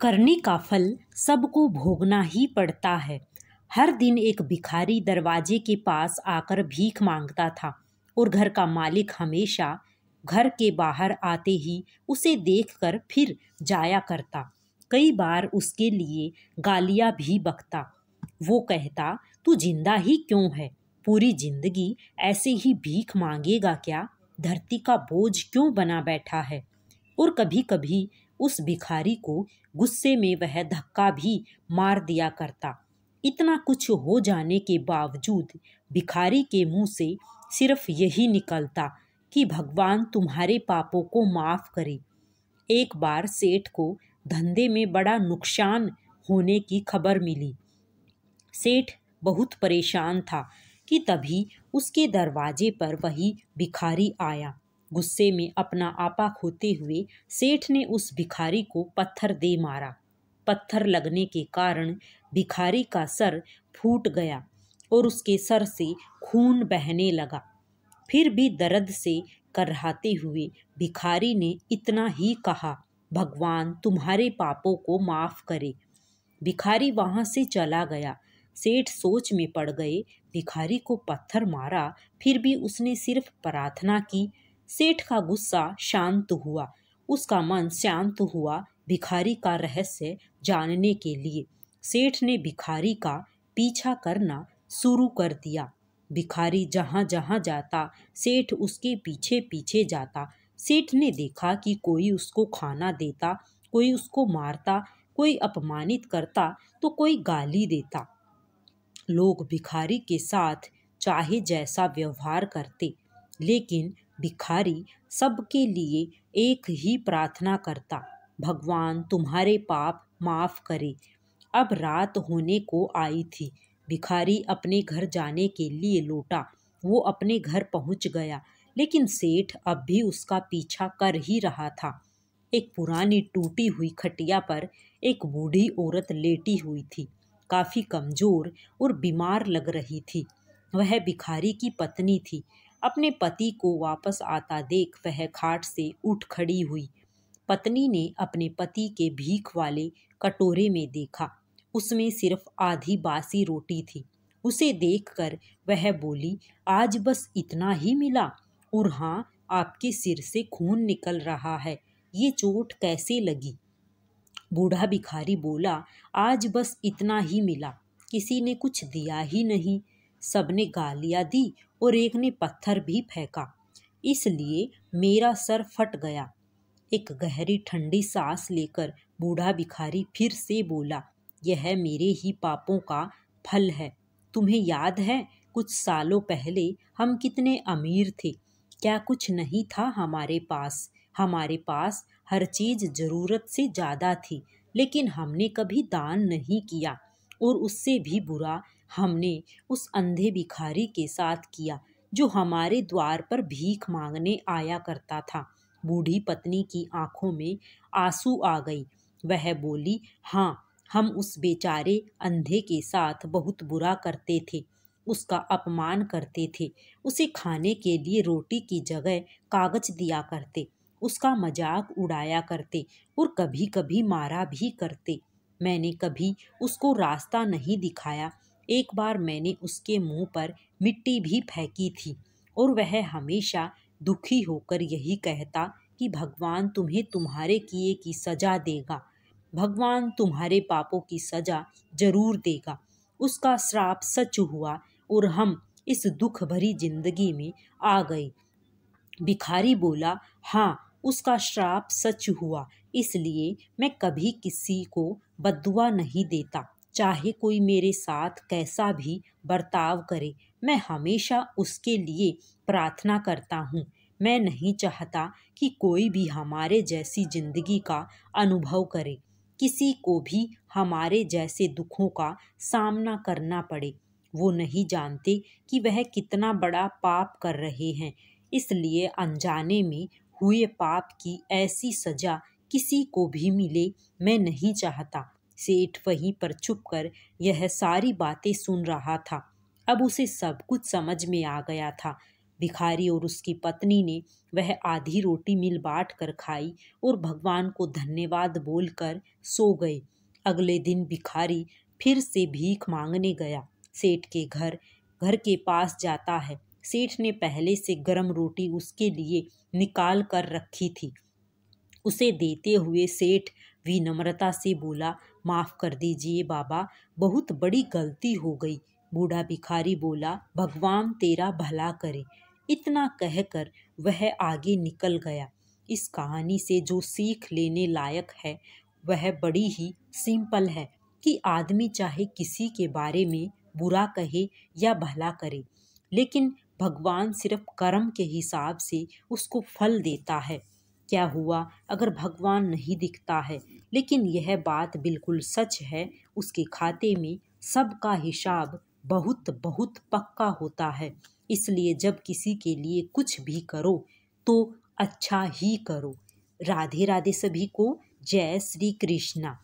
करने का फल सबको भोगना ही पड़ता है। हर दिन एक भिखारी दरवाजे के पास आकर भीख मांगता था और घर का मालिक हमेशा घर के बाहर आते ही उसे देखकर फिर जाया करता। कई बार उसके लिए गालियां भी बकता। वो कहता, तू जिंदा ही क्यों है? पूरी जिंदगी ऐसे ही भीख मांगेगा क्या? धरती का बोझ क्यों बना बैठा है? और कभी कभी उस भिखारी को गुस्से में वह धक्का भी मार दिया करता। इतना कुछ हो जाने के बावजूद भिखारी के मुंह से सिर्फ यही निकलता कि भगवान तुम्हारे पापों को माफ करे। एक बार सेठ को धंधे में बड़ा नुकसान होने की खबर मिली। सेठ बहुत परेशान था कि तभी उसके दरवाजे पर वही भिखारी आया। गुस्से में अपना आपा खोते हुए सेठ ने उस भिखारी को पत्थर दे मारा। पत्थर लगने के कारण भिखारी का सर फूट गया और उसके सर से खून बहने लगा। फिर भी दर्द से कराहते हुए भिखारी ने इतना ही कहा, भगवान तुम्हारे पापों को माफ करे। भिखारी वहां से चला गया। सेठ सोच में पड़ गए। भिखारी को पत्थर मारा, फिर भी उसने सिर्फ प्रार्थना की। सेठ का गुस्सा शांत हुआ, उसका मन शांत हुआ भिखारी का रहस्य जानने के लिए। सेठ ने भिखारी का पीछा करना शुरू कर दिया। भिखारी जहां जहां जाता सेठ उसके पीछे पीछे जाता। सेठ ने देखा कि कोई उसको खाना देता, कोई उसको मारता, कोई अपमानित करता तो कोई गाली देता। लोग भिखारी के साथ चाहे जैसा व्यवहार करते, लेकिन भिखारी सबके लिए एक ही प्रार्थना करता, भगवान तुम्हारे पाप माफ करे। अब रात होने को आई थी। भिखारी अपने घर जाने के लिए लौटा। वो अपने घर पहुंच गया, लेकिन सेठ अब भी उसका पीछा कर ही रहा था। एक पुरानी टूटी हुई खटिया पर एक बूढ़ी औरत लेटी हुई थी। काफी कमजोर और बीमार लग रही थी। वह भिखारी की पत्नी थी। अपने पति को वापस आता देख वह खाट से उठ खड़ी हुई। पत्नी ने अपने पति के भीख वाले कटोरे में देखा। उसमें सिर्फ आधी बासी रोटी थी। उसे देखकर वह बोली, आज बस इतना ही मिला? और हाँ, आपके सिर से खून निकल रहा है, ये चोट कैसे लगी? बूढ़ा भिखारी बोला, आज बस इतना ही मिला, किसी ने कुछ दिया ही नहीं। सबने गालियां दी और एक ने पत्थर भी फेंका, इसलिए मेरा सर फट गया। एक गहरी ठंडी सांस लेकर बूढ़ा भिखारी फिर से बोला, यह मेरे ही पापों का फल है। तुम्हें याद है कुछ सालों पहले हम कितने अमीर थे? क्या कुछ नहीं था हमारे पास? हमारे पास हर चीज जरूरत से ज्यादा थी, लेकिन हमने कभी दान नहीं किया। और उससे भी बुरा हमने उस अंधे भिखारी के साथ किया जो हमारे द्वार पर भीख मांगने आया करता था। बूढ़ी पत्नी की आंखों में आंसू आ गई। वह बोली, हाँ, हम उस बेचारे अंधे के साथ बहुत बुरा करते थे, उसका अपमान करते थे, उसे खाने के लिए रोटी की जगह कागज दिया करते, उसका मजाक उड़ाया करते और कभी कभी मारा भी करते। मैंने कभी उसको रास्ता नहीं दिखाया। एक बार मैंने उसके मुंह पर मिट्टी भी फेंकी थी और वह हमेशा दुखी होकर यही कहता कि भगवान तुम्हें तुम्हारे किए की सजा देगा, भगवान तुम्हारे पापों की सजा जरूर देगा। उसका श्राप सच हुआ और हम इस दुख भरी जिंदगी में आ गए। भिखारी बोला, हाँ, उसका श्राप सच हुआ, इसलिए मैं कभी किसी को बद्दुआ नहीं देता। चाहे कोई मेरे साथ कैसा भी बर्ताव करे, मैं हमेशा उसके लिए प्रार्थना करता हूँ। मैं नहीं चाहता कि कोई भी हमारे जैसी जिंदगी का अनुभव करे, किसी को भी हमारे जैसे दुखों का सामना करना पड़े। वो नहीं जानते कि वह कितना बड़ा पाप कर रहे हैं, इसलिए अनजाने में हुए पाप की ऐसी सजा किसी को भी मिले, मैं नहीं चाहता। सेठ वहीं पर चुपकर यह सारी बातें सुन रहा था। अब उसे सब कुछ समझ में आ गया था। भिखारी और उसकी पत्नी ने वह आधी रोटी मिल बांट कर खाई और भगवान को धन्यवाद बोलकर सो गए। अगले दिन भिखारी फिर से भीख मांगने गया। सेठ के घर के पास जाता है। सेठ ने पहले से गरम रोटी उसके लिए निकाल कर रखी थी। उसे देते हुए सेठ विनम्रता से बोला, माफ कर दीजिए बाबा, बहुत बड़ी गलती हो गई। बूढ़ा भिखारी बोला, भगवान तेरा भला करे। इतना कहकर वह आगे निकल गया। इस कहानी से जो सीख लेने लायक है वह बड़ी ही सिंपल है कि आदमी चाहे किसी के बारे में बुरा कहे या भला करे, लेकिन भगवान सिर्फ कर्म के हिसाब से उसको फल देता है। क्या हुआ अगर भगवान नहीं दिखता है, लेकिन यह बात बिल्कुल सच है, उसके खाते में सबका हिसाब बहुत बहुत पक्का होता है। इसलिए जब किसी के लिए कुछ भी करो तो अच्छा ही करो। राधे राधे सभी को। जय श्री कृष्णा।